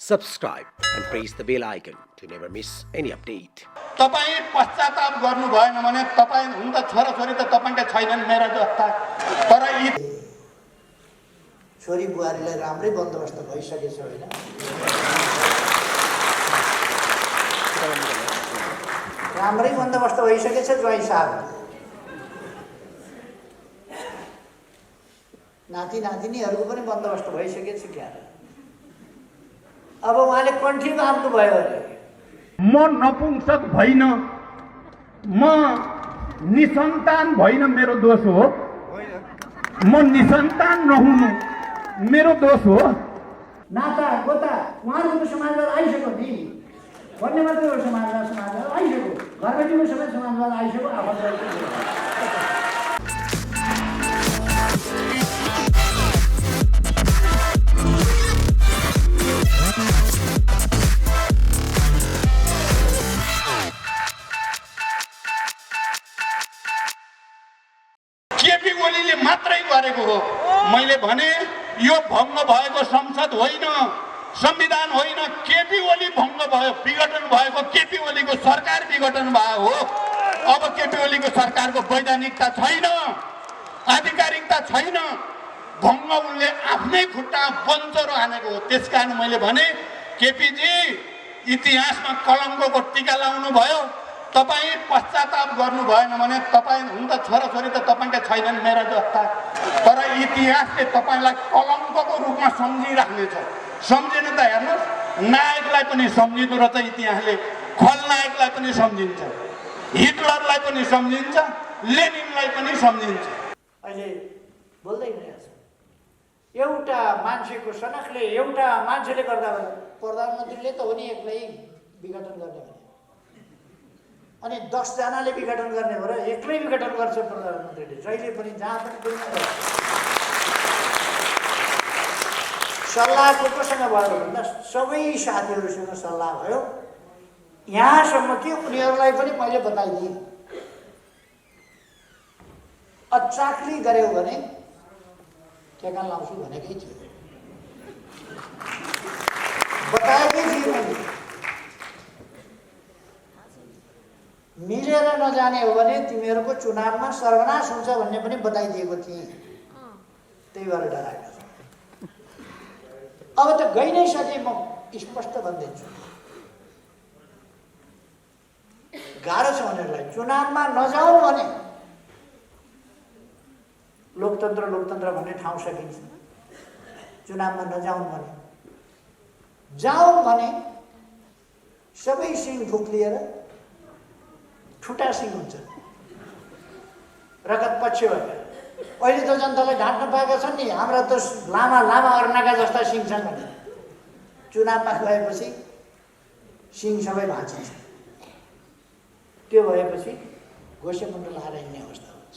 subscribe and press the bell icon to never miss any update. तपाई पश्चाताप गर्नु भएन भने तपाई हुन त छोराछोरी त तपाईका छैनन् मेरा जस्ता, तर यी छोरी बुहारीलाई राम्रै बन्दोबस्त भइसकेछ हैन। राम्रै बन्दोबस्त भइसकेछ ज्वाइँ साहब। नाति नातिनीहरूको पनि बन्दोबस्त भइसकेछ क्या। अब उहाँले कन्ट्री मार्नु भयो अरे म नपुंसक भइन, म निसन्तान भइन मेरो दोष हो, म निसन्तान नहुनु मेरो दोष हो। नाता गोता उहाँहरूको समाजवाद आइसक्यो नि भन्ने मात्रै हो। समाजवाद आइसक्यो, घरबेटीको सबै समाजवाद आइसक्यो। आफन्तलाई केपी ओलीले मात्रै गरेको हो। मैले भने यो भङ्ग भएको संसद होइन, संविधान होइन, केपी ओली भङ्ग भयो, विघटन भएको केपी ओलीको सरकार विघटन भयो हो। अब केपी ओलीको सरकारको वैधानिकता छैन, आधिकारिकता छैन, भङ्ग उनले आफ्नै खुट्टा बन्चरो हानेको हो। त्यसकारण मैले भने केपीजी इतिहासमा कलङ्कको टीका लाउनु भयो। तपाई पश्चाताप गर्नु भएन भने तपाई हुन त छोराछोरी त तपाईका छैनन् मेरा जस्ता, तर इतिहासले तपाईलाई कलङ्कको रूपमा सम्झिराख्नेछ। सम्झिन त हेर्नुहोस्, नायकलाई पनि सम्झिँदो रहेछ इतिहासले, खलनायकलाई पनि सम्झिन्छ, हिटलरलाई पनि सम्झिन्छ, लेनिनलाई पनि सम्झिन्छ। अहिले बोल्दै रहेछ एउटा मान्छेको सनकले, एउटा मान्छेले गर्दा प्रधानमन्त्रीले त हो नि एक्लै विघटन गर्ने भने, अनि 10 जनाले विघटन गर्ने हो र एक्लै विघटन गर्छ प्रधानमन्त्रीले जहिले पनि जहाँ पनि। सल्लाह कोसँग भयो भन्दा सबै साथीहरूसँग सल्लाह भयो। यहाँसम्म कि उनीहरूलाई पनि मैले बताइदिएँ, अचाक्ली गऱ्यौ भने ठेगान लाउँछु भनेकै थियो, बताएकै थिएँ मैले। मिलेर नजाने हो भने तिमीहरूको चुनावमा सर्वनाश हुन्छ भन्ने पनि बताइदिएको थिएँ। त्यही भएर डराएका छन्। अब त गइ नै सके, म स्पष्ट भनिदिन्छु, गाह्रो छ उनीहरूलाई। चुनावमा नजाउँ भने लोकतन्त्र भन्ने ठाउँ सकिन्छ, चुनावमा नजाउँ भने, जाउँ भने सबै सिङ फुक्लिएर ठुटा सिङ हुन्छ, रगत पछि भएर। अहिले त जनतालाई ढाँट्न पाएका छन् नि, हाम्रा त लामा अर्नाका जस्ता सिङ छन् भने चुनावमा गएपछि सिङ सबै भाँचिन्छ। त्यो भएपछि घोसेमुन्डो लाएर हिँड्ने अवस्था हुन्छ।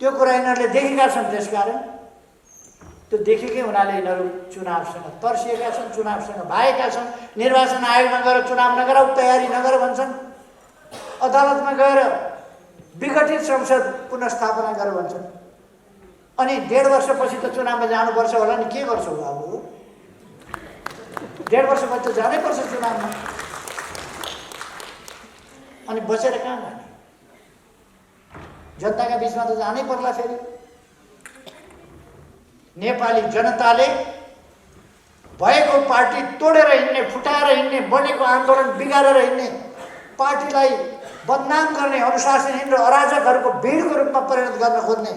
त्यो कुरा यिनीहरूले देखेका छन्, त्यसकारण त्यो देखेकै हुनाले यिनीहरू चुनावसँग तर्सिएका छन्, चुनावसँग भागेका छन्। निर्वाचन आयोगमा गएर चुनाव नगराऊ, तयारी नगर भन्छन्। अदालतमा गएर विघटित संसद पुनर्स्थापना गर भन्छन्। अनि 1.5 वर्षपछि त चुनावमा जानुपर्छ होला नि, के गर्छौ बाबु? 1.5 वर्षपछि त जानै पर्छ चुनावमा। अनि बसेर कहाँ जाने? जनताका बिचमा त जानै पर्ला। फेरि नेपाली जनताले भएको पार्टी तोडेर हिँड्ने, फुटाएर हिँड्ने, बनेको आन्दोलन बिगारेर हिँड्ने, पार्टीलाई बदनाम गर्ने, अनुशासनहीन र अराजकहरूको भिडको रूपमा परिणत गर्न खोज्ने,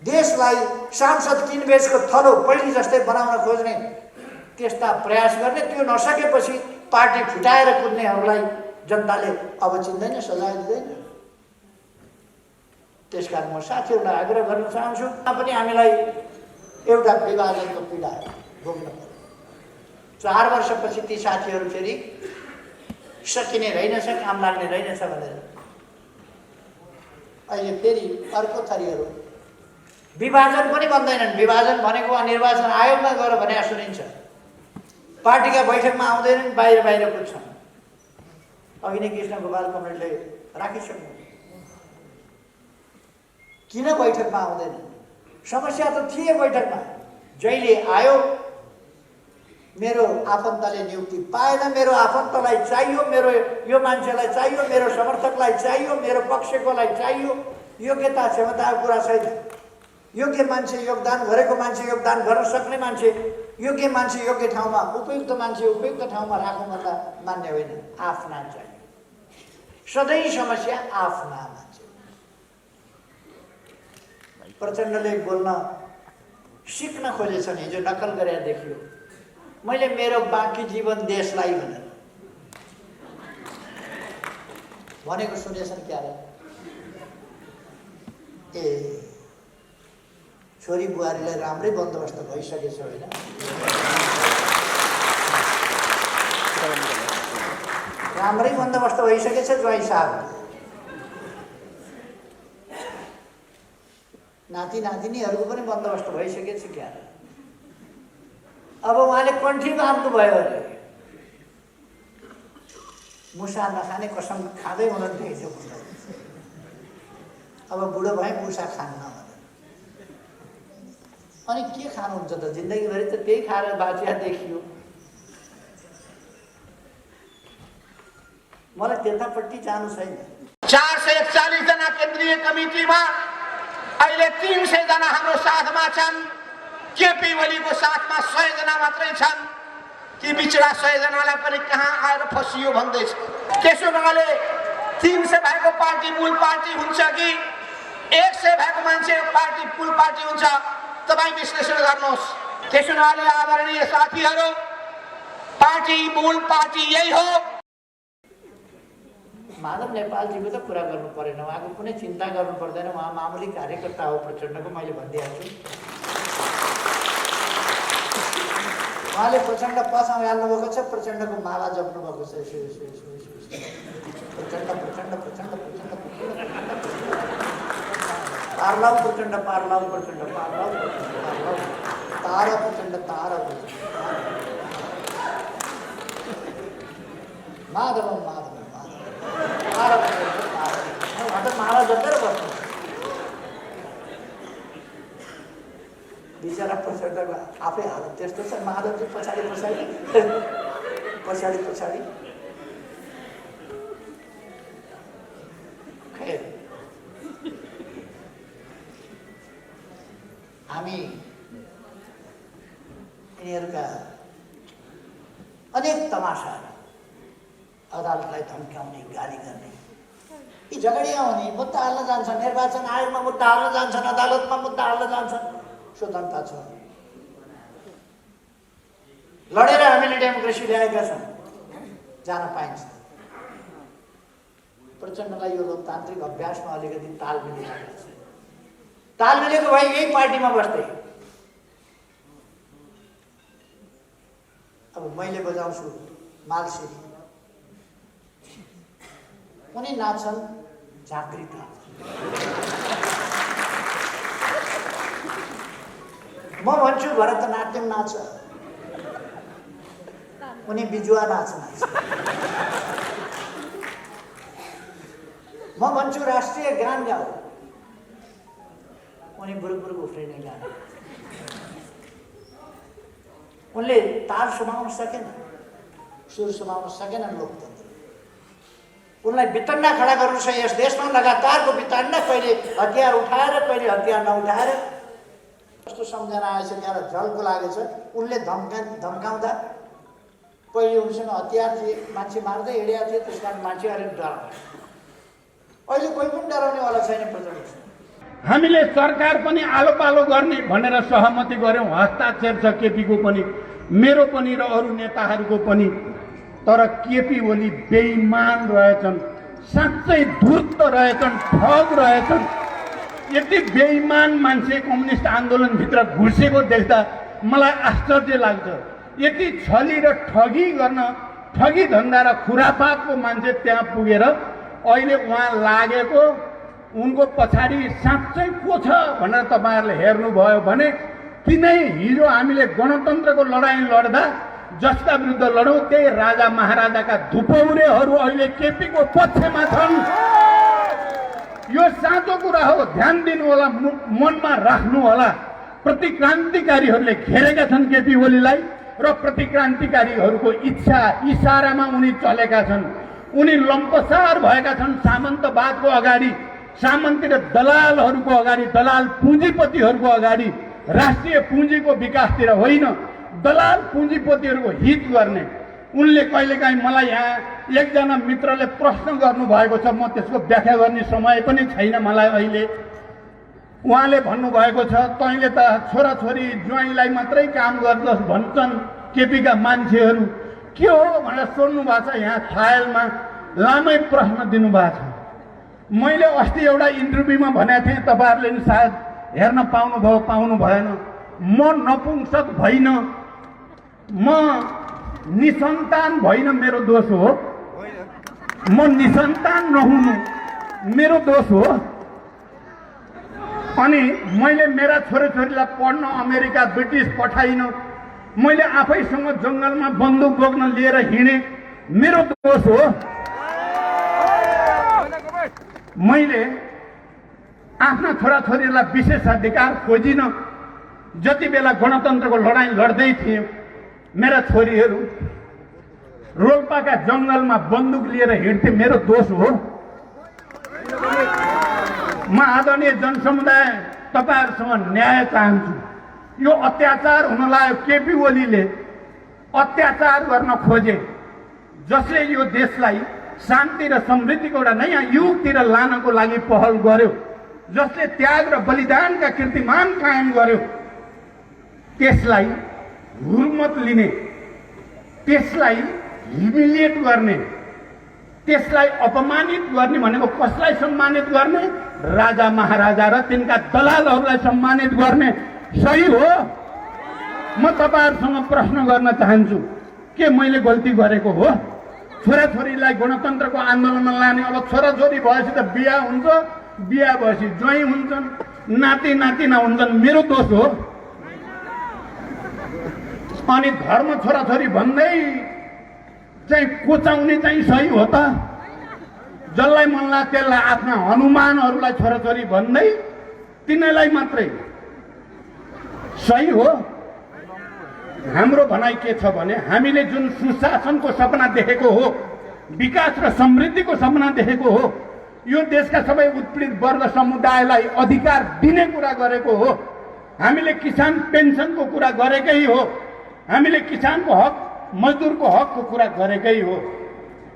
देशलाई सांसद किनबेचको थलो पहिले जस्तै बनाउन खोज्ने, त्यस्ता प्रयास गर्ने, त्यो नसकेपछि पार्टी फुटाएर कुद्नेहरूलाई जनताले अब चिन्दैन, सजाय दिँदैन। त्यसकारण म साथीहरूलाई आग्रह गर्न चाहन्छु, पनि हामीलाई एउटा विभाजनको पीडा भोग्न पर्यो। 4 वर्षपछि ती साथीहरू फेरि सकिने रहेनछ, काम लाग्ने रहेनछ भनेर अहिले फेरि अर्को थरीहरू विभाजन पनि भन्दैनन्। विभाजन भनेको निर्वाचन आयोगमा गएर भने सुनिन्छ, पार्टीका बैठकमा आउँदैनन्, बाहिर कुद्छन्। अघि नै कृष्ण गोपाल कमरेडले राखिसक्नु, किन बैठकमा आउँदैनन्? समस्या त थिए बैठकमा, जहिले आयो मेरो आफन्तले नियुक्ति पाएन, मेरो आफन्तलाई चाहियो, मेरो यो मान्छेलाई चाहियो, मेरो समर्थकलाई चाहियो, मेरो पक्षकोलाई चाहियो, योग्यता क्षमताको कुरा छैन। योग्य मान्छे, योगदान गरेको मान्छे, योगदान गर्न सक्ने मान्छे, योग्य मान्छे योग्य ठाउँमा, उपयुक्त मान्छे उपयुक्त ठाउँमा राखौँ भन्दा मान्य होइन। आफ्ना चाहियो, सधैँ समस्या आफ्ना मान्छे। प्रचण्डले बोल्न सिक्न खोजेछन्, हिजो नक्कल गरेर देखियो। मैले मेरो बाँकी जीवन देशलाई भनेको सुनेछन् क्या रे? ए छोरी बुहारीलाई राम्रै बन्दोबस्त भइसकेछ होइन? राम्रै बन्दोबस्त भइसकेछ ज्वाइँ साहब। नाति नातिनीहरूको पनि बन्दोबस्त भइसकेछ क्या? अब उहाँले कन्ठी बाँध्नुभयो अरे। मुसा नखाने कसम खाँदै हुनुहुन्थ्यो हिजो। अब बुढो भए मुसा खान्न। अनि के खानुहुन्छ त? जिन्दगीभरि त त्यही खाएर बाँचिया देखियो। मलाई त्यतापट्टि जानु छैन। 441 जना केन्द्रीय कमिटीमा अहिले 300 जना हाम्रो साथमा छन्। केपी ओलीको साथमा 100 जना मात्रै छन्। ती बिचरा 100 जनालाई पनि कहाँ आएर फसियो भन्दैछ। त्यसो भएले 300 भएको पार्टी मूल पार्टी हुन्छ कि 100 भएको मान्छे पार्टी मूल पार्टी हुन्छ? तपाईँ विश्लेषण गर्नुहोस्। त्यसो भएले आदरणीय साथीहरू, पार्टी मूल पार्टी यही हो। माधव नेपालजीको त कुरा गर्नु परेन, उहाँको कुनै चिन्ता गर्नु पर्दैन। उहाँ मामुली कार्यकर्ता हो प्रचण्डको, मैले भनिदिइहाल्छु। उहाँले प्रचण्ड पछाउ हाल्नुभएको छ, प्रचण्डको माला जप्नु भएको छ। प्रचण्ड प्रचण्ड प्रचण्ड प्रचण्ड पार्लाउ प्रचण्ड पार्लाउ प्रचण्ड पार्लाउ पार्लाउ तारा प्रचण्ड तारा प्रचण्ड माधव माधव तारा प्रचण्ड तारा माला जपेर बस्नु। बिचरा प्रचण्डको आफै हालत त्यस्तो छ। माधवजी पछाडि पछाडि पछाडि पछाडि खेर। हामी यिनीहरूका अनेक तमासा, अदालतलाई धम्क्याउने, गाली गर्ने, यी झगडिया हुने, मुद्दा हाल्न जान्छन्, निर्वाचन आयोगमा मुद्दा हाल्न जान्छन्, अदालतमा मुद्दा हाल्न जान्छन्। स्वतन्त्रता छ, लडेर हामीले डेमोक्रेसी ल्याएका छौँ, जान पाइन्छ। प्रचण्डलाई यो लोकतान्त्रिक अभ्यासमा अलिकति ताल मिलिरहेको छ। ताल मिलेको भए यही पार्टीमा बस्दै। अब मैले बजाउँछु मालसिरी, उनी नाच्छन् जागृता। म भन्छु भरतनाट्यम नाच, उनी बिजुवा नाच नाच्छ। म भन्छु राष्ट्रिय गान गाऊ, उनी बुरुक उफ्रिने गान। उनले ताल सुमाउन सकेन, सुर सुमाउन सकेन लोकतन्त्र। उनलाई वितण्डा खडा गर्नु छ यस देशमा, लगातारको वितण्डा, कहिले हतियार उठाएर कहिले हतियार नउठाएर। कस्तो सम्झना आएछ त्यहाँ, झल्को लागेछ। उनले धम्काउँदा पहिले उनसँग हतियार थिए, मान्छे मार्दै हिँडेका थिए, त्यस कारण मान्छे अलिक डराउने। अहिले कोही पनि डराउनेवाला छैन प्रचण्ड। हामीले सरकार पनि आलो पालो गर्ने भनेर सहमति गर्यौँ। हस्ताक्षर छ केपीको पनि, मेरो पनि र अरू नेताहरूको पनि। तर केपी ओली बेइमान रहेछन्, साँच्चै धूर्त रहेछन्, ठग रहेछन्। यति बेइमान मान्छे कम्युनिस्ट आन्दोलनभित्र घुसेको देख्दा मलाई आश्चर्य लाग्छ। यति छली र ठगी गर्न, ठगी धन्दा र खुराफातको मान्छे त्यहाँ पुगेर अहिले उहाँ लागेको, उनको पछाडि साँच्चै को छ भनेर तपाईँहरूले हेर्नुभयो भने, किनै हिजो हामीले गणतन्त्रको लडाइँ लड्दा जसका विरुद्ध लडौँ त्यही राजा महाराजाका धुपौरेहरू अहिले केपीको पक्षमा छन्। यो साँचो कुरा हो, ध्यान दिनु होला, मनमा राख्नु होला। प्रतिक्रान्तिकारीहरूले घेरेका छन् केपी ओलीलाई। र प्रतिक्रान्तिकारीहरूको इच्छा इसारामा उनी चलेका छन्। उनी लम्पसार भएका छन् सामन्तवादको अगाडि, सामन्ती र दलालहरूको अगाडि, दलाल पुँजीपतिहरूको अगाडि, राष्ट्रिय पुँजीको विकासतिर होइन, दलाल पुँजीपतिहरूको हित गर्ने। उनले कहिलेकाहीँ मलाई यहाँ एकजना मित्रले प्रश्न गर्नुभएको छ, म त्यसको व्याख्या गर्ने समय पनि छैन मलाई अहिले। उहाँले भन्नुभएको छ तैँले त छोराछोरी ज्वाइँलाई मात्रै काम गर्दछ भन्छन् केपीका मान्छेहरू, के हो भनेर सोध्नु भएको छ। यहाँ फाइलमा लामै प्रश्न दिनुभएको छ। मैले अस्ति एउटा इन्टरभ्यूमा भनेको थिएँ, तपाईँहरूले नि सायद हेर्न पाउनु भएन। म नपुंसक भइन, म निसन्तान भइन, मेरो दोष हो। म निसन्तान नहुनु मेरो दोष हो। अनि मैले मेरा छोराछोरीलाई पढ्न अमेरिका ब्रिटिस पठाइन, मैले आफैसँग जङ्गलमा बन्दुक बोक्न लिएर हिँडेँ, मेरो दोष हो। मैले आफ्ना छोराछोरीलाई विशेषाधिकार खोजिन। जति बेला गणतन्त्रको लडाईँ लड्दै थिएँ, मेरा छोरीहरू रोल्पाका जङ्गलमा बन्दुक लिएर हिँड्थे, मेरो दोष हो। म आदरणीय जनसमुदाय तपाईँहरूसँग न्याय चाहन्छु। यो अत्याचार हुन लाग्यो। केपी ओलीले अत्याचार गर्न खोजे, जसले यो देशलाई शान्ति र समृद्धिको एउटा नयाँ युगतिर लानको लागि पहल गर्यो, जसले त्याग र बलिदानका कीर्तिमान कायम गर्यो, त्यसलाई हुर्मत लिने, त्यसलाई ह्युमिलिएट गर्ने, त्यसलाई अपमानित गर्ने भनेको कसलाई सम्मानित गर्ने? राजा महाराजा र तिनका दलालहरूलाई सम्मानित गर्ने सही हो? म तपाईँहरूसँग प्रश्न गर्न चाहन्छु, के मैले गल्ती गरेको हो? छोराछोरीलाई गणतन्त्रको आन्दोलनमा लाने, अब छोराछोरी भएपछि त बिहा हुन्छ, बिहा भएपछि ज्वाइँ हुन्छन्, नाति नातिना हुन्छन्, मेरो दोष हो? अनि धर्म छोराछोरी भन्दै चाहिँ कोचाउने चाहिँ सही हो त? जसलाई मन लाग्छ त्यसलाई आफ्ना हनुमानहरूलाई छोराछोरी भन्दै तिनीलाई मात्रै सही हो? हाम्रो भनाइ के छ भने, हामीले जुन सुशासनको सपना देखेको हो, विकास र समृद्धिको सपना देखेको हो, यो देशका सबै उत्पीडित वर्ग समुदायलाई अधिकार दिने कुरा गरेको हो, हामीले किसान पेन्सनको कुरा गरेकै हो, हामीले किसानको हक, मजदुरको हकको कुरा गरेकै हो,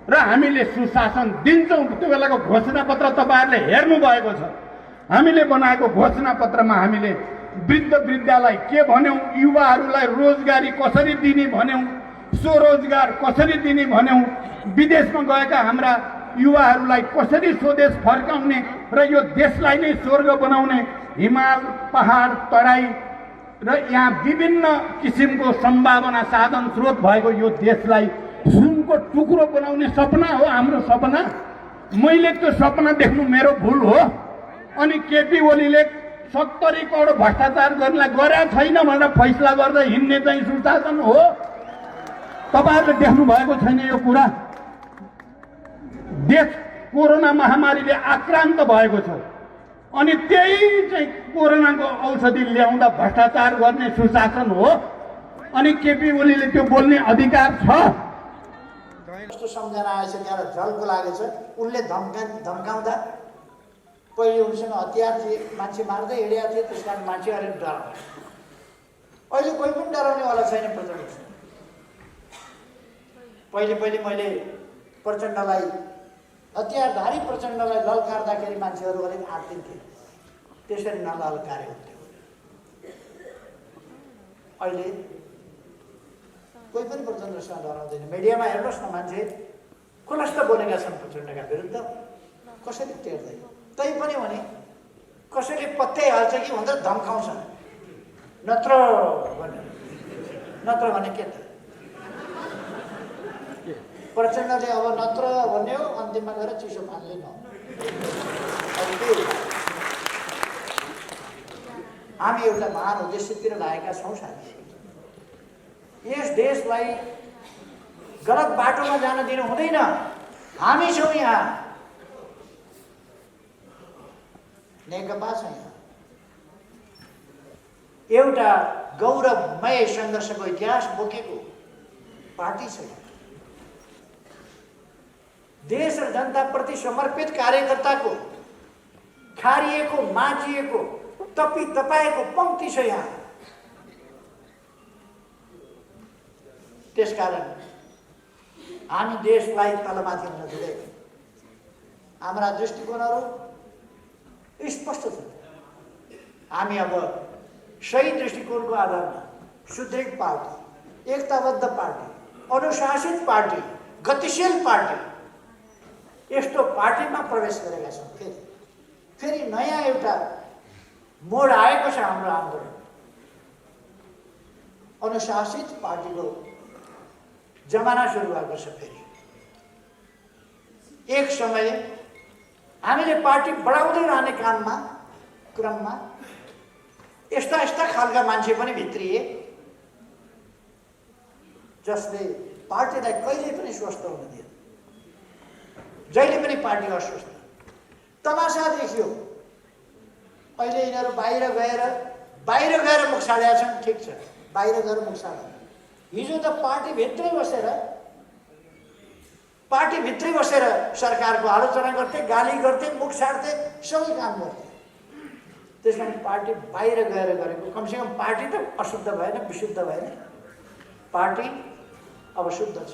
र हामीले सुशासन दिन्छौँ। त्यो बेलाको घोषणापत्र तपाईँहरूले हेर्नु भएको छ। हामीले बनाएको घोषणापत्रमा हामीले वृद्ध वृद्धालाई के भन्यौँ, युवाहरूलाई रोजगारी कसरी दिने भन्यौँ, स्वरोजगार कसरी दिने भन्यौँ, विदेशमा गएका हाम्रा युवाहरूलाई कसरी स्वदेश फर्काउने र यो देशलाई नै स्वर्ग बनाउने, हिमाल पहाड तराई र यहाँ विभिन्न किसिमको सम्भावना साधन स्रोत भएको यो देशलाई सुनको टुक्रो बनाउने सपना हो हाम्रो सपना। मैले त्यो सपना देख्नु मेरो भुल हो। अनि केपी ओलीले 70 करोड भ्रष्टाचार गर्नलाई गरेका छैन भनेर फैसला गर्दा हिँड्ने चाहिँ सुशासन हो? तपाईँहरूले देख्नु भएको छैन यो कुरा? देश कोरोना महामारीले आक्रान्त भएको छ, अनि त्यही चाहिँ कोरोनाको औषधि ल्याउँदा भ्रष्टाचार गर्ने सुशासन हो? अनि केपी ओलीले त्यो बोल्ने अधिकार छ? कस्तो सम्झना आएछ, त्यहाँ झल्को लागेछ। उनले धम्काउँदा पहिले उनसँग हतियार थिए, मान्छे मार्दै हिँडेका थिए, त्यस कारण मान्छे अलिक डराउने। अहिले कोही पनि डराउनेवाला छैन प्रचण्ड। पहिले मैले प्रचण्डलाई, हतियारधारी प्रचण्डलाई ललकार्दाखेरि मान्छेहरू अलिक आत्तिन्थे, त्यसरी नललकारे हुन्थ्यो। अहिले कोही पनि प्रचण्डसँग डराउँदैन। मिडियामा हेर्नुहोस् न, मान्छे खुलस्त बोलेका छन् प्रचण्डका विरुद्ध, कसरी टेर्दैन? तै पनि भने कसैले पत्याइहाल्छ कि भनेर धम्काउँछ, नत्र भने के त? प्रचण्डले अब नत्र भन्यो, अन्तिममा गएर चिसो पानले न। हामी एउटा महान उद्देश्यतिर लागेका छौँ साथी। यस देशलाई गलत बाटोमा जान दिनु हुँदैन। हामी छौँ यहाँ, नेकपा छ यहाँ। एउटा गौरवमय सङ्घर्षको इतिहास बोकेको पार्टी छ। देश र जनताप्रति समर्पित कार्यकर्ताको खारिएको माझिएको तपाएको पङ्क्ति छ यहाँ। त्यसकारण हामी देशलाई तलमाथि हुन दिँदैनौँ। हाम्रा दृष्टिकोणहरू स्पष्ट छन्। हामी अब सही दृष्टिकोणको आधारमा सुदृढ पार्टी, एकताबद्ध पार्टी, अनुशासित पार्टी, गतिशील पार्टी, यस्तो पार्टीमा प्रवेश गरेका छौँ। फेरि नयाँ एउटा मोड आएको छ हाम्रो आन्दोलन। अनुशासित पार्टीको जमाना सुरु भएको छ। फेरि एक समय हामीले पार्टी बढाउँदै रहने क्रममा यस्ता खालका मान्छे पनि भित्रिए जसले पार्टीलाई कहिले पनि स्वस्थ हुन दिए। जहिले पनि पार्टी अस्वस्थ तमासा देखियो। अहिले यिनीहरू बाहिर गएर मुख छाडेका छन्। ठिक छ, बाहिर गएर मुख छाड। हिजो त पार्टीभित्रै बसेर सरकारको आलोचना गर्थे, गाली गर्थे, मुख छाड्थे, सबै काम गर्थे। त्यस कारण पार्टी बाहिर गएर गरेको कमसेकम पार्टी त अशुद्ध भएन, विशुद्ध भएन। पार्टी अब शुद्ध छ।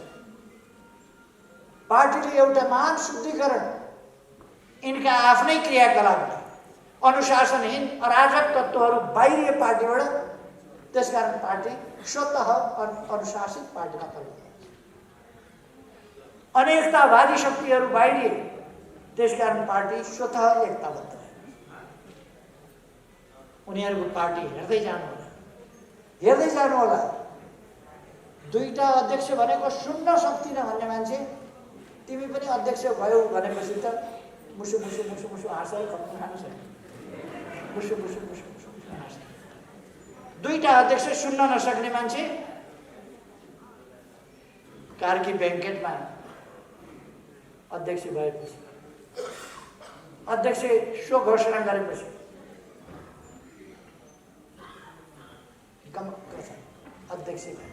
पार्टीले एउटा महान शुद्धिकरण यिनका आफ्नै क्रियाकलापले अनुशासनहीन अराजक तत्त्वहरू बाहिरिए पार्टीबाट। त्यसकारण पार्टी स्वतः अनुशासित पार्टीमा परिणत हुन्छ। अनेकतावादी शक्तिहरू बाहिरिए, त्यसकारण पार्टी स्वतः एकताबद्ध भयो। उनीहरूको पार्टी हेर्दै जानु होला। दुईटा अध्यक्ष भनेको सुन्न सक्दिनँ भन्ने मान्छे तिमी पनि अध्यक्ष भयो भनेपछि त मुसु हाँसेर खप्नु खानु छैन। मुसु हाँस। दुईटा अध्यक्ष सुन्न नसक्ने मान्छे कार्की ब्याङ्केटमा अध्यक्ष भएपछि, अध्यक्ष सो घोषणा गरेपछि अध्यक्ष भए।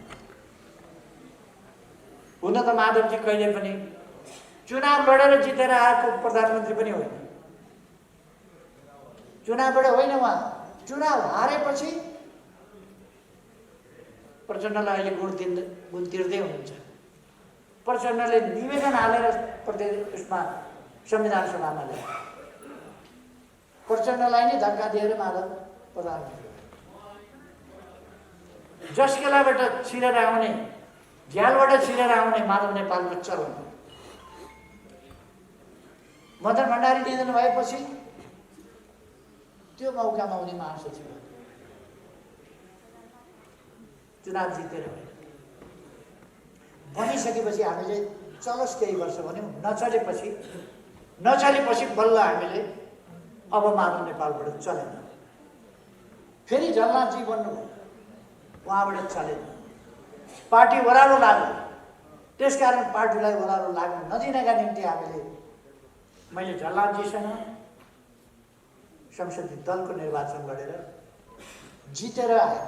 हुन त माधवजी कहिले पनि चुनाव लडेर जितेर आएको प्रधानमन्त्री पनि होइन। चुनावबाट होइन, उहाँ चुनाव हारेपछि प्रचण्डलाई अहिले गुण तिर्दै हुनुहुन्छ। प्रचण्डले निवेदन हालेर उसमा संविधान सभामा ल्याए। प्रचण्डलाई नै धक्का दिएर माधव प्रधानमन्त्री। जसकेलाबाट छिरेर आउने, झ्यालबाट छिरेर आउने माधव नेपालको चलन। मदन भण्डारी निधन भएपछि त्यो मौकामा उनी महासचिव चुनाव जितेर भनिसकेपछि हामीले चलोस् केही वर्ष भन्यौँ। नचलेपछि बल्ल हामीले अब माधव नेपालबाट चलेन। फेरि झलनाथजी बन्नुभयो, उहाँबाट चलेन। पार्टी ओह्रालो लाग्यो। त्यसकारण पार्टीलाई ओह्रालो लाग्न नदिनका निम्ति मैले झलनाथजीसँग संसदीय दलको निर्वाचन लडेर जितेर आएँ।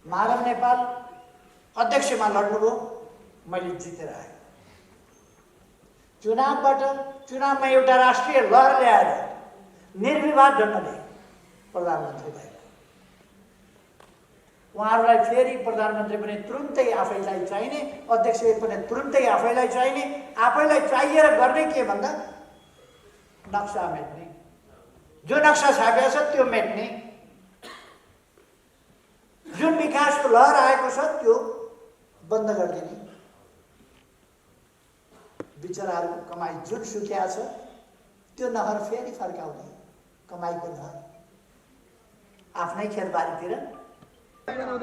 माधव नेपाल अध्यक्षमा लड्नुभयो, मैले जितेर आएँ। चुनावमा एउटा राष्ट्रिय लहर ल्याएर निर्विवाद ढङ्गले प्रधानमन्त्री भए। उहाँहरूलाई फेरि प्रधानमन्त्री पनि तुरुन्तै आफैलाई चाहिने, अध्यक्ष पनि तुरुन्तै आफैलाई चाहिने। आफैलाई चाहिएर गर्ने के भन्दा नक्सा मेट्ने, जो नक्सा छापेको छ त्यो मेट्ने, जुन विकासको लहर आएको छ त्यो बन्द गरिदिने। बिचराहरूको कमाई जुन सुक्या छ त्यो नहर फेरि फर्काउने, कमाईको नहर आफ्नै खेतबारीतिर।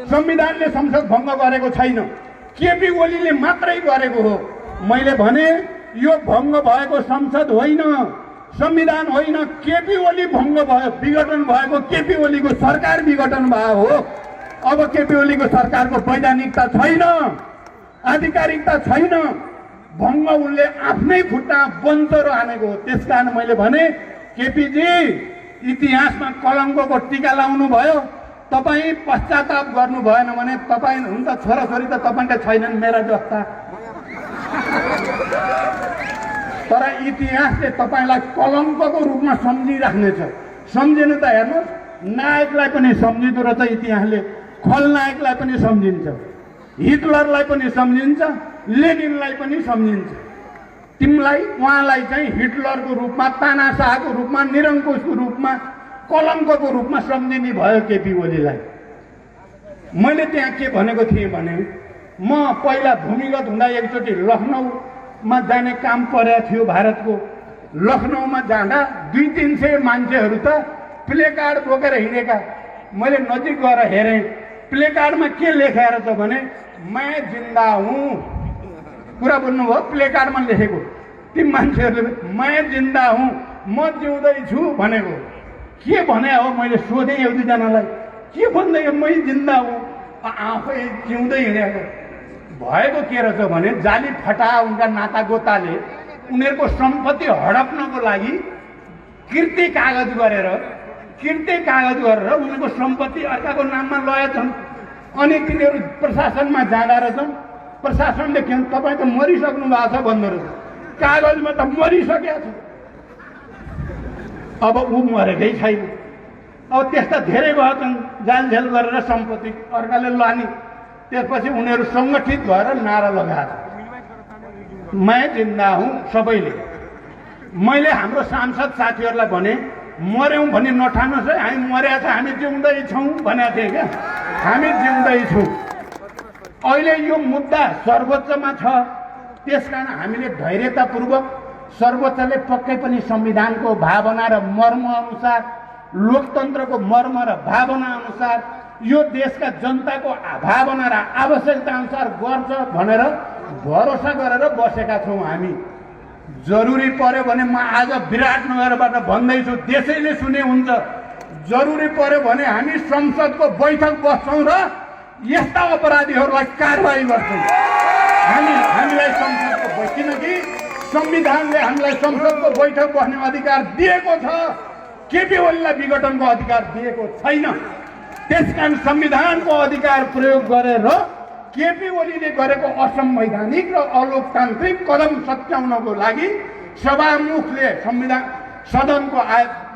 संविधानले संसद भङ्ग गरेको छैन, केपी ओलीले मात्रै गरेको हो। मैले भने यो भङ्ग भएको संसद होइन, संविधान होइन। केपी ओली भङ्ग भयो, विघटन भएको केपी ओलीको सरकार विघटन भयो हो। अब केपी ओलीको सरकारको वैधानिकता छैन, आधिकारिकता छैन। भङ्ग उनले आफ्नै खुट्टा बन्चरो हानेको हो। त्यसकारण मैले भने केपीजी इतिहासमा कलङ्कको टीका लाउनु भयो। तपाईँ पश्चाताप गर्नु भएन भने तपाईँ हुन त छोराछोरी त तपाईँका छैनन् मेरा जस्ता, तर इतिहासले तपाईँलाई कलङ्कको रूपमा सम्झिराख्नेछ। सम्झिनु त हेर्नुहोस्, नायकलाई पनि सम्झिँदो रहेछ इतिहासले, खलनायकलाई पनि सम्झिन्छ, हिटलरलाई पनि सम्झिन्छ, लेनिनलाई पनि सम्झिन्छ। तिमीलाई उहाँलाई चाहिँ हिटलरको रूपमा, तानाशाहको रूपमा, निरङ्कुशको रूपमा, कलङ्कको रूपमा सम्झिने भयो केपी ओलीलाई। मैले त्यहाँ के भनेको थिएँ भने, म पहिला भूमिगत हुँदा एकचोटि लखनऊमा जाने काम परेको थियो भारतको। लखनऊमा जाँदा 200-300 मान्छेहरू त प्लेकार्ड बोकेर हिँडेका। मैले नजिक गएर हेरेँ, प्लेकार्डमा के लेखेर छ भने मैं जिन्दा हुँ। कुरा बोल्नुभयो, प्लेकार्डमा लेखेको। ती मान्छेहरूले मैं जिन्दा हुँ, म जिउँदैछु भनेको। के भने हो? मैले सोधेँ एक दुईजनालाई, के भन्दै मै जिन्दा हुँ, आफै जिउँदै हिँडेको। भएको के रहेछ भने जाली फटा उनका नाता गोताले उनीहरूको सम्पत्ति हडप्नको लागि किर्ती कागज गरेर उनीहरूको सम्पत्ति अर्काको नाममा लगाएछन्। अनि तिनीहरू प्रशासनमा जाँदा रहेछन्। प्रशासनले के भन्छ, तपाईँ त मरिसक्नु भएको छ भन्दो रहेछ। कागजमा त मरिसकेको छ, अब ऊ मरेकै छैन। अब त्यस्ता धेरै भएछन्, जालझेल गरेर सम्पत्ति अर्काले लाने। त्यसपछि उनीहरू सङ्गठित भएर नारा लगाएर मैं जिन्दा हुँ सबैले। मैले हाम्रो सांसद साथीहरूलाई भने, मर्यौँ भने नठान्नुहोस् है, हामी मर्या छ, हामी जिउँदैछौँ भनेको थिएँ क्या। हामी जिउँदैछौँ। अहिले यो मुद्दा सर्वोच्चमा छ, त्यसकारण हामीले धैर्यतापूर्वक, सर्वोच्चले पक्कै पनि संविधानको भावना र मर्म अनुसार, लोकतन्त्रको मर्म र भावना अनुसार, यो देशका जनताको भावना र आवश्यकता अनुसार गर्छ भनेर भरोसा गरेर बसेका छौँ हामी। जरुरी पर्यो भने म आज विराटनगरबाट भन्दैछु, देशैले सुने हुन्छ, जरुरी पर्यो भने हामी संसदको बैठक बस्छौँ र यस्ता अपराधीहरूलाई कारबाही गर्छौँ। हामीलाई संसदको किनकि संविधानले हामीलाई संसदको बैठक बस्ने अधिकार दिएको छ, केपी ओलीलाई विघटनको अधिकार दिएको छैन। त्यसकारण संविधानको अधिकार प्रयोग गरेर केपी ओलीले गरेको असंवैधानिक र अलोकतान्त्रिक कदम सच्याउनको लागि सभामुखले संविधान सदनको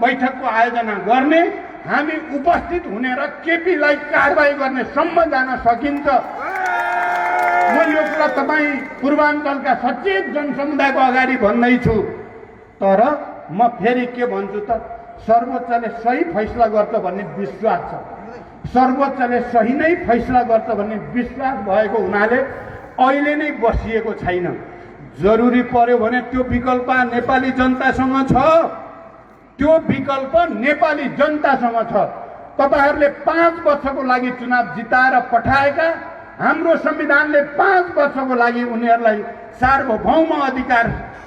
बैठकको आयोजना गर्ने, हामी उपस्थित हुने र केपीलाई कारबाही गर्ने सम्म जान सकिन्छ। म यो कुरा तपाईँ पूर्वाञ्चलका सचेत जनसमुदायको अगाडि भन्दैछु। तर म फेरि के भन्छु त, सर्वोच्चले सही फैसला गर्छ भन्ने विश्वास छ। सर्वोच्चले सही नै फैसला गर्छ भन्ने विश्वास भएको हुनाले अहिले नै बसिएको छैन। जरुरी पर्यो भने त्यो विकल्प नेपाली जनतासँग छ, त्यो विकल्प नेपाली जनतासँग छ। तपाईहरूले 5 वर्षको लागि चुनाव जिताएर पठाएका, हाम्रो संविधानले 5 वर्षको लागि उनीहरूलाई सार्वभौम अधिकार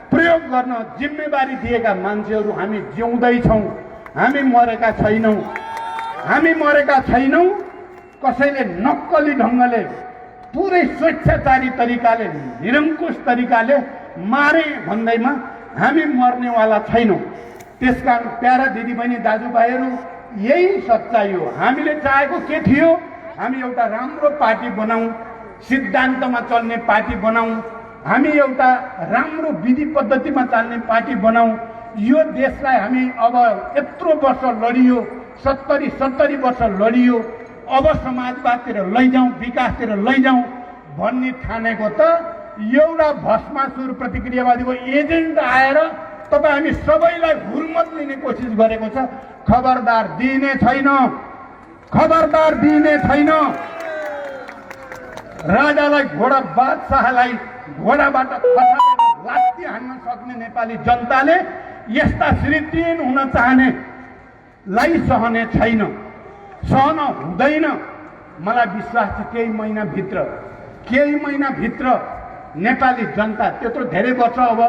प्रयोग गर्न जिम्मेवारी दिएका मान्छेहरू हामी जिउँदैछौँ, हामी मरेका छैनौँ। हामी मरेका छैनौँ। कसैले नक्कली ढङ्गले, पुरै स्वेच्छाचारी तरिकाले, निरङ्कुश तरिकाले मारे भन्दैमा हामी मर्नेवाला छैनौँ। त्यसकारण प्यारा दिदीबहिनी दाजुभाइहरू, यही सच्चाइ हो। हामीले चाहेको के थियो? हामी एउटा राम्रो पार्टी बनाऊँ, सिद्धान्तमा चल्ने पार्टी बनाऊँ, हामी एउटा राम्रो विधि पद्धतिमा चल्ने पार्टी बनाऊँ। यो देशलाई हामी अब यत्रो वर्ष लडियो, 70 वर्ष लडियो, अब समाजवादतिर लैजाउँ, विकासतिर लैजाउँ भन्ने ठानेको त एउटा भस्मासुर प्रतिक्रियावादीको एजेन्ट आएर तपाईँ हामी सबैलाई हुर्मत लिने कोसिस गरेको छ। खबरदार दिने छैन, खबरदार दिने छैन। राजालाई घोडा, बादशाहलाई घोडाबाट खसालेर लात्ती हान्न सक्ने नेपाली जनताले यस्ता श्रीतीन हुन चाहनेलाई सहने छैन, सहन हुँदैन। मलाई विश्वास छ केही महिनाभित्र नेपाली जनता, त्यत्रो धेरै वर्ष, अब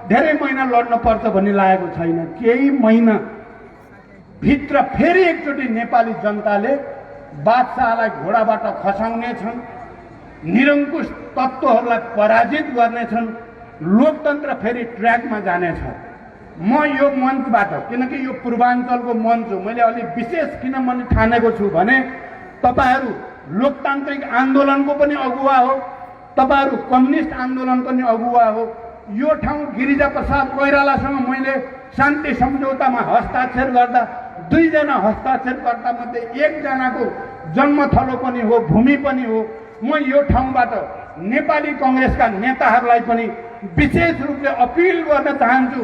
धेरै महिना लड्न पर्छ भन्ने लागेको छैन। केही महिनाभित्र फेरि एकचोटि नेपाली जनताले बादशाहलाई घोडाबाट खसाउनेछन्, निरङ्कुश तत्त्वहरूलाई पराजित गर्नेछन्, लोकतन्त्र फेरि ट्र्याकमा जानेछ। म यो मञ्चबाट, किनकि यो पूर्वाञ्चलको मञ्च हो, मैले अलि विशेष किन मैले ठानेको छु भने तपाईहरू लोकतान्त्रिक आन्दोलनको पनि अगुवा हो, तपाईहरू कम्युनिस्ट आन्दोलनको पनि अगुवा हो। यो ठाउँ गिरिजा प्रसाद कोइरालासँग मैले शान्ति सम्झौतामा हस्ताक्षर गर्दा 2 जना हस्ताक्षरकर्ता मध्ये 1 जनाको जन्मथलो पनि हो, भूमि पनि हो। म यो ठाउँबाट नेपाली कांग्रेसका नेताहरूलाई पनि विशेष रूपले अपिल गर्न चाहन्छु,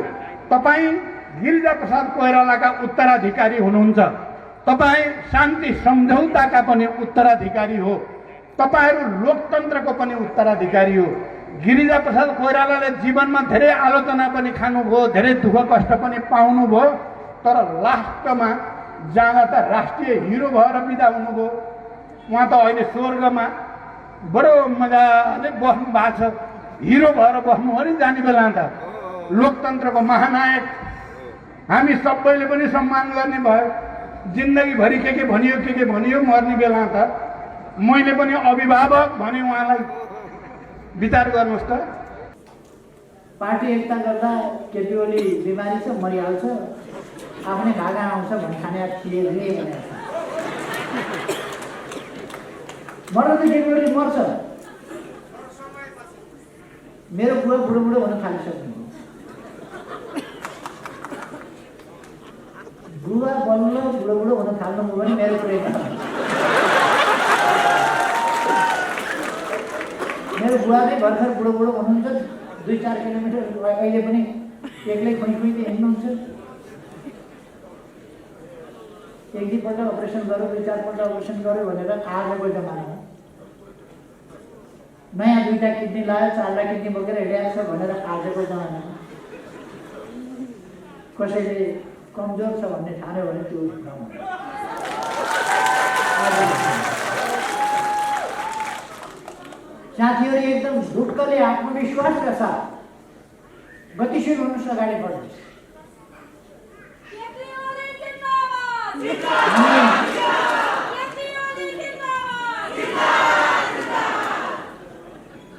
तपाईँ गिरिजा प्रसाद कोइरालाका उत्तराधिकारी हुनुहुन्छ, तपाईँ शान्ति सम्झौताका पनि उत्तराधिकारी हो, तपाईहरू लोकतन्त्रको पनि उत्तराधिकारी हो। गिरिजा प्रसाद कोइरालाले जीवनमा धेरै आलोचना पनि खानुभयो, धेरै दुःख कष्ट पनि पाउनुभयो, तर लास्टमा जाँदा त राष्ट्रिय हिरो भएर बिदा हुनुभयो। उहाँ त अहिले स्वर्गमा बडो मजाले बस्नु भएको छ, हिरो भएर बस्नु हो नि जाने बेला त लोकतन्त्रको महानायक। हामी सबैले पनि सम्मान गर्ने भयो, जिन्दगीभरि के भनियो के भनियो, मर्ने बेला त मैले पनि अभिभावक भने उहाँलाई विचार गर्नुहोस् त। पार्टी एकता गर्दा केपी ओली बिमारी छ, मरिहाल्छ, आफ्नै भागा आउँछ भन्ने खाने थिए भने मर्दा त केपी ओली मर्छ। मेरो बुवा बुढो हुन थालिसक्नु, बुवा बल्ल बुढो हुन थाल्नु भने मेरो प्रेम। मेरो बुवा नै भर्खर बुढो हुनुहुन्छ, 2-4 किलोमिटर अहिले पनि एक्लै खुइखुइ हिँड्नुहुन्छ। 1-2 पल्ट अपरेसन गर्यो, 2-4 पल्ट अपरेसन गर्यो भनेर आजको जमानामा नयाँ 2टा किडनी लायो, 4टा किडनी बोकेर हिँडेको छ भनेर आजको जमानामा कसैले कमजोर छ भन्ने ठान्यो भने त्यो साथीहरू एकदम ढुक्कले आत्मविश्वासका साथ गतिशील हुनुहोस्, अगाडि बढ्नुहोस्।